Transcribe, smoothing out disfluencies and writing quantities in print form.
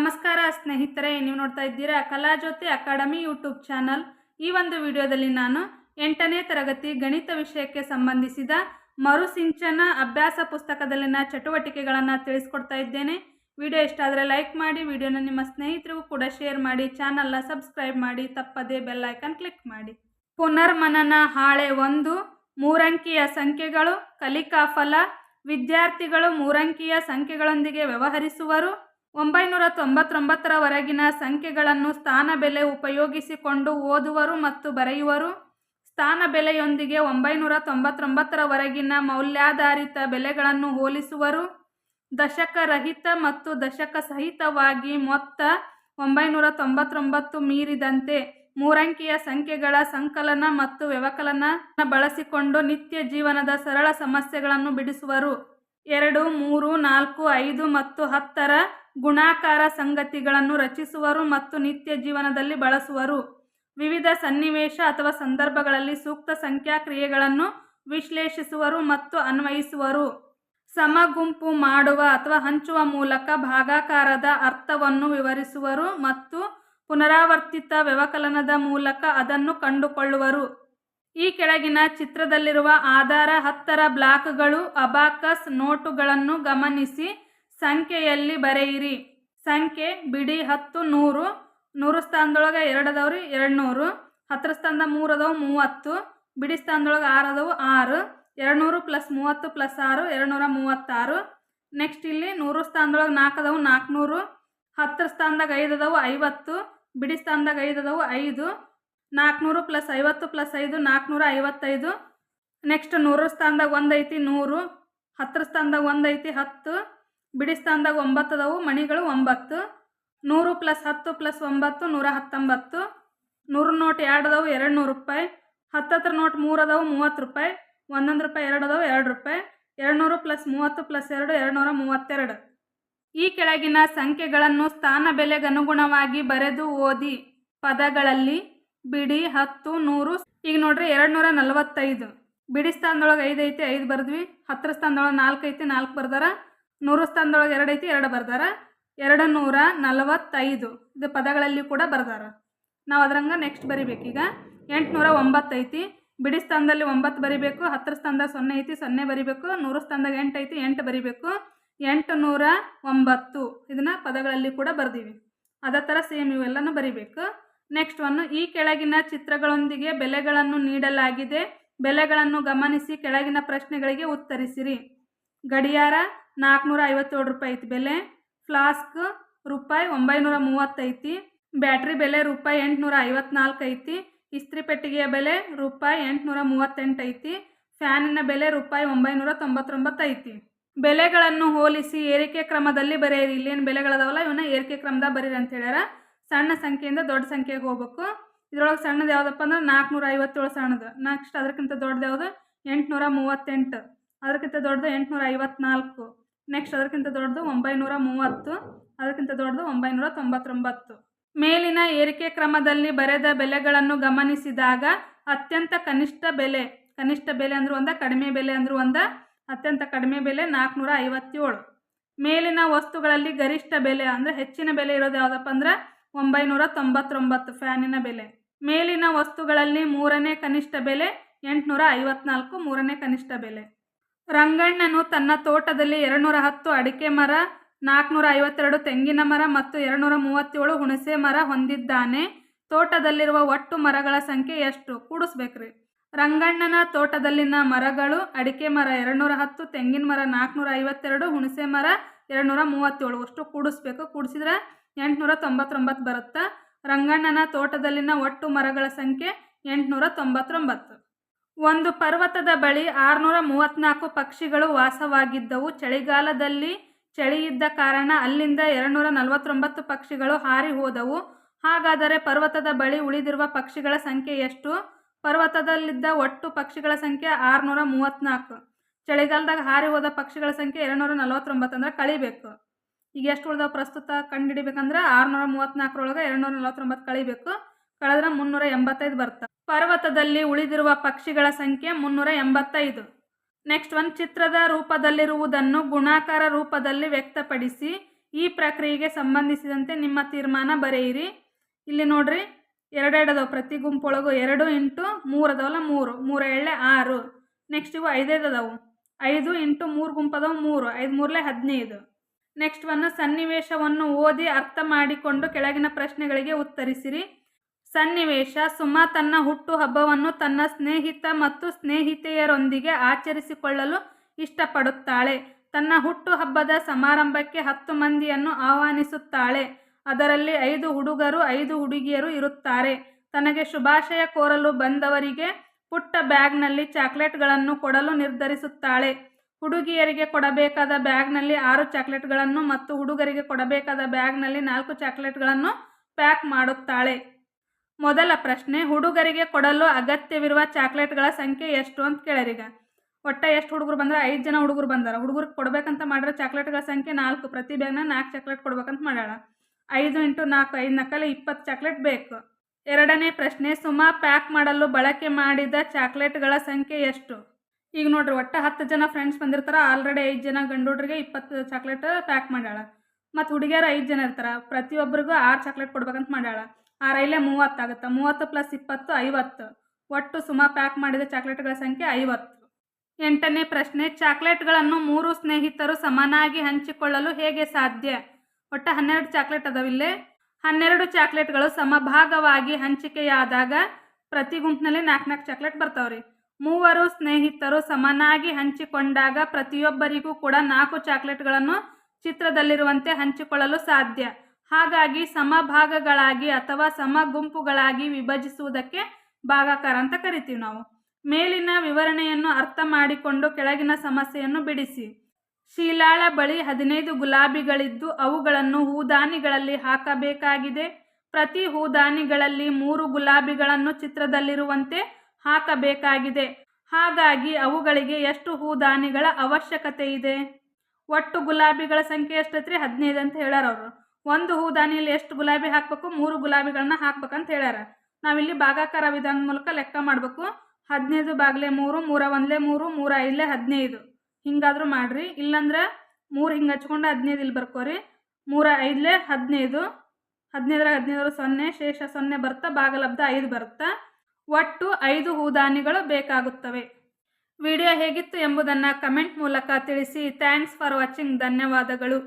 ನಮಸ್ಕಾರ ಸ್ನೇಹಿತರೆ, ನೀವು ನೋಡ್ತಾ ಇದ್ದೀರಾ ಕಲಾಜ್ಯೋತಿ ಅಕಾಡೆಮಿ ಯೂಟ್ಯೂಬ್ ಚಾನಲ್. ಈ ಒಂದು ವಿಡಿಯೋದಲ್ಲಿ ನಾನು 8ನೇ ತರಗತಿ ಗಣಿತ ವಿಷಯಕ್ಕೆ ಸಂಬಂಧಿಸಿದ ಮರುಸಿಂಚನ ಅಭ್ಯಾಸ ಪುಸ್ತಕದಲ್ಲಿನ ಚಟುವಟಿಕೆಗಳನ್ನು ತಿಳಿಸ್ಕೊಡ್ತಾ ಇದ್ದೇನೆ. ವಿಡಿಯೋ ಇಷ್ಟ ಆದರೆ ಲೈಕ್ ಮಾಡಿ, ವಿಡಿಯೋನ ನಿಮ್ಮ ಸ್ನೇಹಿತರಿಗೂ ಕೂಡ ಶೇರ್ ಮಾಡಿ, ಚಾನಲ್ನ ಸಬ್ಸ್ಕ್ರೈಬ್ ಮಾಡಿ, ತಪ್ಪದೇ ಬೆಲ್ ಐಕಾನ್ ಕ್ಲಿಕ್ ಮಾಡಿ. ಪುನರ್ಮನನ ಹಾಳೆ 1, ಮೂರಂಕಿಯ ಸಂಖ್ಯೆಗಳು, ಕಲಿಕಾ ಫಲ. ವಿದ್ಯಾರ್ಥಿಗಳು ಮೂರಂಕಿಯ ಸಂಖ್ಯೆಗಳೊಂದಿಗೆ ವ್ಯವಹರಿಸುವರು. 999ರವರೆಗಿನ ಸಂಖ್ಯೆಗಳನ್ನು ಸ್ಥಾನ ಬೆಲೆ ಉಪಯೋಗಿಸಿಕೊಂಡು ಓದುವರು ಮತ್ತು ಬರೆಯುವರು. ಸ್ಥಾನ ಬೆಲೆಯೊಂದಿಗೆ 999ರವರೆಗಿನ ಮೌಲ್ಯಾಧಾರಿತ ಬೆಲೆಗಳನ್ನು ಹೋಲಿಸುವರು. ದಶಕ ರಹಿತ ಮತ್ತು ದಶಕ ಸಹಿತವಾಗಿ ಮೊತ್ತ 999 ಮೀರಿದಂತೆ ಮೂರಂಕಿಯ ಸಂಖ್ಯೆಗಳ ಸಂಕಲನ ಮತ್ತು ವ್ಯವಕಲನ ಬಳಸಿಕೊಂಡು ನಿತ್ಯ ಜೀವನದ ಸರಳ ಸಮಸ್ಯೆಗಳನ್ನು ಬಿಡಿಸುವರು. 2, 3, 4, 5 ಮತ್ತು 10ರ ಗುಣಾಕಾರ ಸಂಗತಿಗಳನ್ನು ರಚಿಸುವರು ಮತ್ತು ನಿತ್ಯ ಜೀವನದಲ್ಲಿ ಬಳಸುವರು. ವಿವಿಧ ಸನ್ನಿವೇಶ ಅಥವಾ ಸಂದರ್ಭಗಳಲ್ಲಿ ಸೂಕ್ತ ಸಂಖ್ಯಾ ಕ್ರಿಯೆಗಳನ್ನು ವಿಶ್ಲೇಷಿಸುವರು ಮತ್ತು ಅನ್ವಯಿಸುವರು. ಸಮಗುಂಪು ಮಾಡುವ ಅಥವಾ ಹಂಚುವ ಮೂಲಕ ಭಾಗಾಕಾರದ ಅರ್ಥವನ್ನು ವಿವರಿಸುವರು ಮತ್ತು ಪುನರಾವರ್ತಿತ ವ್ಯವಕಲನದ ಮೂಲಕ ಅದನ್ನು ಕಂಡುಕೊಳ್ಳುವರು. ಈ ಕೆಳಗಿನ ಚಿತ್ರದಲ್ಲಿರುವ ಆಧಾರ 10ರ ಬ್ಲಾಕ್ಗಳು ಅಬಾಕಸ್ ನೋಟುಗಳನ್ನು ಗಮನಿಸಿ ಸಂಖ್ಯೆಯಲ್ಲಿ ಬರೆಯಿರಿ. ಸಂಖ್ಯೆ ಬಿಡಿ 10, 100, 100 ಸ್ಥಾನದೊಳಗೆ 2 ಅದಾವ್ರಿ 200, 10 ಸ್ಥಾನದ 3 ಅದಾವು 30, ಬಿಡಿ ಸ್ಥಾನದೊಳಗೆ 6 ಅದಾವು 6, 200 + 30 + 6 236. ನೆಕ್ಸ್ಟ್ ಇಲ್ಲಿ 100 ಸ್ಥಾನದೊಳಗೆ 4 ಅದಾವು 400, 10 ಸ್ಥಾನದಾಗ 5 ಅದಾವು 50, ಬಿಡಿ ಸ್ಥಾನದಾಗ 5 ಅದಾವು 5, 400 + 50 + 5 455. ನೆಕ್ಸ್ಟ್ 100 ಸ್ಥಾನದಾಗ 1 ಐತಿ 100, 10 ಸ್ಥಾನದಾಗ 1 ಐತಿ 10, ಬಿಡಿ ಸ್ಥಾನದಾಗ 9 ಅದಾವು ಮಣಿಗಳು 9, 100 + 10 + 9 119. 100 ನೋಟ್ 2 ಅದಾವು 200 ರೂಪಾಯಿ, 10 ನೋಟ್ 3 ಅದಾವು 30 ರೂಪಾಯಿ, 1 ರೂಪಾಯಿ 2 ಅದಾವು 2 ರೂಪಾಯಿ, 200 + 30 + 2 232. ಈ ಕೆಳಗಿನ ಸಂಖ್ಯೆಗಳನ್ನು ಸ್ಥಾನ ಬೆಲೆಗನುಗುಣವಾಗಿ ಬರೆದು ಓದಿ. ಪದಗಳಲ್ಲಿ ಬಿಡಿ 10, 100. ಈಗ ನೋಡ್ರಿ 245, ಬಿಡಿ ಸ್ಥಾನದೊಳಗೆ 5 ಐತಿ 5 ಬರ್ದ್ವಿ, 10 ಸ್ಥಾನದೊಳಗೆ 4 ಐತಿ 4 ಬರ್ದಾರ, 100 ಸ್ಥಾನದೊಳಗೆ 2 ಐತಿ 2 ಬರ್ದಾರ, 245 ಇದು ಪದಗಳಲ್ಲಿ ಕೂಡ ಬರ್ದಾರ. ನಾವು ಅದ್ರಂಗೆ ನೆಕ್ಸ್ಟ್ ಬರಿಬೇಕೀಗ. 809 ಐತಿ, ಬಿಡಿ ಸ್ಥಾನದಲ್ಲಿ 9 ಬರಿಬೇಕು, 10 ಸ್ಥಾನದಾಗ 0 ಐತಿ 0 ಬರಿಬೇಕು, 100 ಸ್ಥಾನದಾಗ 8 ಐತಿ 8 ಬರಿಬೇಕು, 809 ಇದನ್ನ ಪದಗಳಲ್ಲಿ ಕೂಡ ಬರ್ದೀವಿ. ಅದೇ ಥರ ಸೇಮ್ ಇವೆಲ್ಲನೂ ಬರಿಬೇಕು. ನೆಕ್ಸ್ಟ್ ಈ ಕೆಳಗಿನ ಚಿತ್ರಗಳೊಂದಿಗೆ ಬೆಲೆಗಳನ್ನು ನೀಡಲಾಗಿದೆ. ಬೆಲೆಗಳನ್ನು ಗಮನಿಸಿ ಕೆಳಗಿನ ಪ್ರಶ್ನೆಗಳಿಗೆ ಉತ್ತರಿಸಿರಿ. ಗಡಿಯಾರ 457 ರೂಪಾಯಿ ಐತಿ ಬೆಲೆ, ಫ್ಲಾಸ್ಕ್ ರೂಪಾಯಿ 930 ಐತಿ, ಬ್ಯಾಟ್ರಿ ಬೆಲೆ ರೂಪಾಯಿ 854 ಐತಿ, ಇಸ್ತ್ರಿ ಪೆಟ್ಟಿಗೆಯ ಬೆಲೆ ರೂಪಾಯಿ 838 ಐತಿ, ಫ್ಯಾನಿನ ಬೆಲೆ ರೂಪಾಯಿ 999 ಐತಿ. ಬೆಲೆಗಳನ್ನು ಹೋಲಿಸಿ ಏರಿಕೆ ಕ್ರಮದಲ್ಲಿ ಬರೆಯಿರಿ. ಇಲ್ಲೇನು ಬೆಲೆಗಳದಾವಲ್ಲ ಇವನ್ನ ಏರಿಕೆ ಕ್ರಮದಾಗ ಬರೀರಿ ಅಂತ ಹೇಳ್ಯಾರ. ಸಣ್ಣ ಸಂಖ್ಯೆಯಿಂದ ದೊಡ್ಡ ಸಂಖ್ಯೆಗೆ ಹೋಗ್ಬೇಕು. ಇದ್ರೊಳಗೆ ಸಣ್ಣದು ಯಾವುದಪ್ಪ ಅಂದ್ರೆ 457 ಸಣ್ಣದು. ನೆಕ್ಸ್ಟ್ ಅದಕ್ಕಿಂತ ದೊಡ್ಡದು ಯಾವುದು 838, ಅದಕ್ಕಿಂತ ದೊಡ್ಡದು 854, ನೆಕ್ಸ್ಟ್ ಅದಕ್ಕಿಂತ ದೊಡ್ಡದು 930, ಅದಕ್ಕಿಂತ ದೊಡ್ಡದು 999. ಮೇಲಿನ ಏರಿಕೆ ಕ್ರಮದಲ್ಲಿ ಬರೆದ ಬೆಲೆಗಳನ್ನು ಗಮನಿಸಿದಾಗ ಅತ್ಯಂತ ಕನಿಷ್ಠ ಬೆಲೆ ಅಂದ್ರೆ ಒಂದ, ಕಡಿಮೆ ಬೆಲೆ ಅಂದ್ರೆ ಒಂದ. ಅತ್ಯಂತ ಕಡಿಮೆ ಬೆಲೆ 457. ಮೇಲಿನ ವಸ್ತುಗಳಲ್ಲಿ ಗರಿಷ್ಠ ಬೆಲೆ ಅಂದರೆ ಹೆಚ್ಚಿನ ಬೆಲೆ ಇರೋದು ಯಾವುದಪ್ಪ ಅಂದ್ರೆ 999 ಫ್ಯಾನಿನ ಬೆಲೆ. ಮೇಲಿನ ವಸ್ತುಗಳಲ್ಲಿ ಮೂರನೇ ಕನಿಷ್ಠ ಬೆಲೆ 854 ಮೂರನೇ ಕನಿಷ್ಠ ಬೆಲೆ. ರಂಗಣ್ಣನು ತನ್ನ ತೋಟದಲ್ಲಿ 210 ಅಡಿಕೆ ಮರ, 452 ತೆಂಗಿನ ಮರ ಮತ್ತು 237 ಹುಣಸೆ ಮರ ಹೊಂದಿದ್ದಾನೆ. ತೋಟದಲ್ಲಿರುವ ಒಟ್ಟು ಮರಗಳ ಸಂಖ್ಯೆ ಎಷ್ಟು? ಕೂಡಿಸ್ಬೇಕ್ರಿ. ರಂಗಣ್ಣನ ತೋಟದಲ್ಲಿನ ಮರಗಳು ಅಡಿಕೆ ಮರ 210, ತೆಂಗಿನ ಮರ 452, ಹುಣಸೆ ಮರ 237 ಅಷ್ಟು ಕೂಡಿಸ್ಬೇಕು. ಕೂಡಿಸಿದ್ರೆ 899 ಬರುತ್ತಾ. ರಂಗಣ್ಣನ ತೋಟದಲ್ಲಿನ ಒಟ್ಟು ಮರಗಳ ಸಂಖ್ಯೆ 899. ಒಂದು ಪರ್ವತದ ಬಳಿ 634 ಪಕ್ಷಿಗಳು ವಾಸವಾಗಿದ್ದವು. ಚಳಿಗಾಲದಲ್ಲಿ ಚಳಿಯಿದ್ದ ಕಾರಣ ಅಲ್ಲಿಂದ 249 ಪಕ್ಷಿಗಳು ಹಾರಿ ಹೋದವು. ಹಾಗಾದರೆ ಪರ್ವತದ ಬಳಿ ಉಳಿದಿರುವ ಪಕ್ಷಿಗಳ ಸಂಖ್ಯೆ ಎಷ್ಟು? ಪರ್ವತದಲ್ಲಿದ್ದ ಒಟ್ಟು ಪಕ್ಷಿಗಳ ಸಂಖ್ಯೆ 634. ಚಳಿಗಾಲದಾಗ ಹಾರಿ ಹೋದ ಪಕ್ಷಿಗಳ ಸಂಖ್ಯೆ 249 ಅಂದ್ರೆ ಕಳಿಬೇಕು. ಈಗ ಎಷ್ಟು ಉಳಿದಾವ ಪ್ರಸ್ತುತ ಕಂಡುಹಿಡಿಬೇಕಂದ್ರೆ 634ರೊಳಗೆ 249 ಕಳಿಬೇಕು. ಕಳೆದ್ರೆ 385 ಬರ್ತವೆ. ಪರ್ವತದಲ್ಲಿ ಉಳಿದಿರುವ ಪಕ್ಷಿಗಳ ಸಂಖ್ಯೆ 385. ನೆಕ್ಸ್ಟ್ ಚಿತ್ರದ ರೂಪದಲ್ಲಿರುವುದನ್ನು ಗುಣಾಕಾರ ರೂಪದಲ್ಲಿ ವ್ಯಕ್ತಪಡಿಸಿ. ಈ ಪ್ರಕ್ರಿಯೆಗೆ ಸಂಬಂಧಿಸಿದಂತೆ ನಿಮ್ಮ ತೀರ್ಮಾನ ಬರೆಯಿರಿ. ಇಲ್ಲಿ ನೋಡ್ರಿ, 2 ಅದಾವೆ ಪ್ರತಿ ಗುಂಪೊಳಗು. 2 ಇಂಟು 3 ಅದಾವಲ್ಲ, 3 3 ಎಳ್ಳೆ 6. ನೆಕ್ಸ್ಟ್ ಇವು 5 ಅದಾವು. 5 ಇಂಟು 3 ಗುಂಪದವು 3, 5 3 15. ನೆಕ್ಸ್ಟ್ ಸನ್ನಿವೇಶವನ್ನು ಓದಿ ಅರ್ಥ ಮಾಡಿಕೊಂಡು ಕೆಳಗಿನ ಪ್ರಶ್ನೆಗಳಿಗೆ ಉತ್ತರಿಸಿರಿ. ಸನ್ನಿವೇಶ: ಸುಮಾ ತನ್ನ ಹುಟ್ಟುಹಬ್ಬವನ್ನು ತನ್ನ ಸ್ನೇಹಿತ ಮತ್ತು ಸ್ನೇಹಿತೆಯರೊಂದಿಗೆ ಆಚರಿಸಿಕೊಳ್ಳಲು ಇಷ್ಟಪಡುತ್ತಾಳೆ. ತನ್ನ ಹುಟ್ಟುಹಬ್ಬದ ಸಮಾರಂಭಕ್ಕೆ 10 ಮಂದಿಯನ್ನು ಆಹ್ವಾನಿಸುತ್ತಾಳೆ. ಅದರಲ್ಲಿ 5 ಹುಡುಗರು 5 ಹುಡುಗಿಯರು ಇರುತ್ತಾರೆ. ತನಗೆ ಶುಭಾಶಯ ಕೋರಲು ಬಂದವರಿಗೆ ಪುಟ್ಟ ಬ್ಯಾಗ್ನಲ್ಲಿ ಚಾಕ್ಲೇಟ್ಗಳನ್ನು ಕೊಡಲು ನಿರ್ಧರಿಸುತ್ತಾಳೆ. ಹುಡುಗಿಯರಿಗೆ ಕೊಡಬೇಕಾದ ಬ್ಯಾಗ್ನಲ್ಲಿ 6 ಚಾಕ್ಲೇಟ್ಗಳನ್ನು ಮತ್ತು ಹುಡುಗರಿಗೆ ಕೊಡಬೇಕಾದ ಬ್ಯಾಗ್ನಲ್ಲಿ 4 ಚಾಕ್ಲೇಟ್ಗಳನ್ನು ಪ್ಯಾಕ್ ಮಾಡುತ್ತಾಳೆ. ಮೊದಲ ಪ್ರಶ್ನೆ: ಹುಡುಗರಿಗೆ ಕೊಡಲು ಅಗತ್ಯವಿರುವ ಚಾಕ್ಲೇಟ್ಗಳ ಸಂಖ್ಯೆ ಎಷ್ಟು ಅಂತ ಕೇಳ್ಯಾರೀಗ. ಒಟ್ಟು ಎಷ್ಟು ಹುಡುಗರು ಬಂದ್ರೆ 5 ಜನ ಹುಡುಗರು ಬಂದಾರ. ಹುಡುಗರಿಗೆ ಕೊಡಬೇಕಂತ ಮಾಡಿರೋ ಚಾಕ್ಲೇಟ್ಗಳ ಸಂಖ್ಯೆ 4. ಪ್ರತಿ ಬ್ಯಾಗ್ನ 4 ಚಾಕ್ಲೇಟ್ ಕೊಡ್ಬೇಕಂತ ಮಾಡ್ಯಾಳ. 5 ಇಂಟು 4, 5 ನಕ್ಕಲೆ 20 ಚಾಕ್ಲೇಟ್ ಬೇಕು. ಎರಡನೇ ಪ್ರಶ್ನೆ: ಸುಮಾ ಪ್ಯಾಕ್ ಮಾಡಲು ಬಳಕೆ ಮಾಡಿದ ಚಾಕ್ಲೇಟ್ಗಳ ಸಂಖ್ಯೆ ಎಷ್ಟು? ಈಗ ನೋಡ್ರಿ, ಒಟ್ಟು 10 ಜನ ಫ್ರೆಂಡ್ಸ್ ಬಂದಿರ್ತಾರ. ಆಲ್ರೆಡಿ 5 ಜನ ಗಂಡು ಹುಡುಗರಿಗೆ 20 ಚಾಕ್ಲೇಟ್ ಪ್ಯಾಕ್ ಮಾಡ್ಯಾಳ. ಮತ್ತು ಹುಡುಗಿಯರು 5 ಜನ ಇರ್ತಾರ. ಪ್ರತಿಯೊಬ್ಬರಿಗೂ 6 ಚಾಕ್ಲೇಟ್ ಕೊಡ್ಬೇಕಂತ ಮಾಡ್ಯಾಳ. 6 5 30 ಆಗುತ್ತೆ. 30 + 20 50. ಒಟ್ಟು ಸುಮಾ ಪ್ಯಾಕ್ ಮಾಡಿದ ಚಾಕ್ಲೇಟ್ಗಳ ಸಂಖ್ಯೆ 50. ಎಂಟನೇ ಪ್ರಶ್ನೆ: ಚಾಕ್ಲೇಟ್ಗಳನ್ನು 3 ಸ್ನೇಹಿತರು ಸಮನಾಗಿ ಹಂಚಿಕೊಳ್ಳಲು ಹೇಗೆ ಸಾಧ್ಯ? ಒಟ್ಟು 12 ಚಾಕ್ಲೇಟ್ ಅದಾವಿಲ್ಲೇ. 12 ಚಾಕ್ಲೇಟ್ಗಳು ಸಮಭಾಗವಾಗಿ ಹಂಚಿಕೆಯಾದಾಗ ಪ್ರತಿ ಗುಂಪಿನಲ್ಲಿ 4 ಚಾಕ್ಲೇಟ್ ಬರ್ತಾವ್ರಿ. 3 ಸ್ನೇಹಿತರು ಸಮನಾಗಿ ಹಂಚಿಕೊಂಡಾಗ ಪ್ರತಿಯೊಬ್ಬರಿಗೂ ಕೂಡ 4 ಚಾಕ್ಲೇಟ್ಗಳನ್ನು ಚಿತ್ರದಲ್ಲಿರುವಂತೆ ಹಂಚಿಕೊಳ್ಳಲು ಸಾಧ್ಯ. ಹಾಗಾಗಿ ಸಮಭಾಗಗಳಾಗಿ ಅಥವಾ ಸಮ ಗುಂಪುಗಳಾಗಿ ವಿಭಜಿಸುವುದಕ್ಕೆ ಭಾಗಾಕಾರ ಅಂತ ಕರಿತೀವಿ ನಾವು. ಮೇಲಿನ ವಿವರಣೆಯನ್ನು ಅರ್ಥ ಮಾಡಿಕೊಂಡು ಕೆಳಗಿನ ಸಮಸ್ಯೆಯನ್ನು ಬಿಡಿಸಿ. ಶೀಲಾಳ ಬಳಿ 15 ಗುಲಾಬಿಗಳಿದ್ದು ಅವುಗಳನ್ನು ಹೂದಾನಿಗಳಲ್ಲಿ ಹಾಕಬೇಕಾಗಿದೆ. ಪ್ರತಿ ಹೂದಾನಿಗಳಲ್ಲಿ 3 ಗುಲಾಬಿಗಳನ್ನು ಚಿತ್ರದಲ್ಲಿರುವಂತೆ ಹಾಕಬೇಕಾಗಿದೆ. ಹಾಗಾಗಿ ಅವುಗಳಿಗೆ ಎಷ್ಟು ಹೂದಾನಿಗಳ ಅವಶ್ಯಕತೆ ಇದೆ? ಒಟ್ಟು ಗುಲಾಬಿಗಳ ಸಂಖ್ಯೆ ಎಷ್ಟೈತ್ರಿ? 15 ಅಂತ ಹೇಳ್ಯಾರ ಅವರು. ಒಂದು ಹೂದಾನಿಯಲ್ಲಿ ಎಷ್ಟು ಗುಲಾಬಿ ಹಾಕಬೇಕು? 3 ಗುಲಾಬಿಗಳನ್ನ ಹಾಕ್ಬೇಕಂತ ಹೇಳ್ಯಾರ. ನಾವಿಲ್ಲಿ ಭಾಗಾಕಾರ ವಿಧಾನದ ಮೂಲಕ ಲೆಕ್ಕ ಮಾಡಬೇಕು. 15 ಬಾಗ್ಲೆ 3, 3 1 3, 3 5 15. ಹಿಂಗಾದ್ರೂ ಮಾಡ್ರಿ. ಇಲ್ಲಾಂದ್ರೆ 3 ಹಿಂಗೆ ಹಚ್ಕೊಂಡು 15 ಇಲ್ಲಿ ಬರ್ಕೋರಿ. 3 5 15. 15 15 0, ಶೇಷ 0 ಬರುತ್ತಾ, ಭಾಗಲಬ್ಧ 5 ಬರುತ್ತಾ. ಒಟ್ಟು 5 ಹೂದಾನಿಗಳು ಬೇಕಾಗುತ್ತವೆ. ವಿಡಿಯೋ ಹೇಗಿತ್ತು ಎಂಬುದನ್ನು ಕಮೆಂಟ್ ಮೂಲಕ ತಿಳಿಸಿ. Thanks for watching. ಧನ್ಯವಾದಗಳು.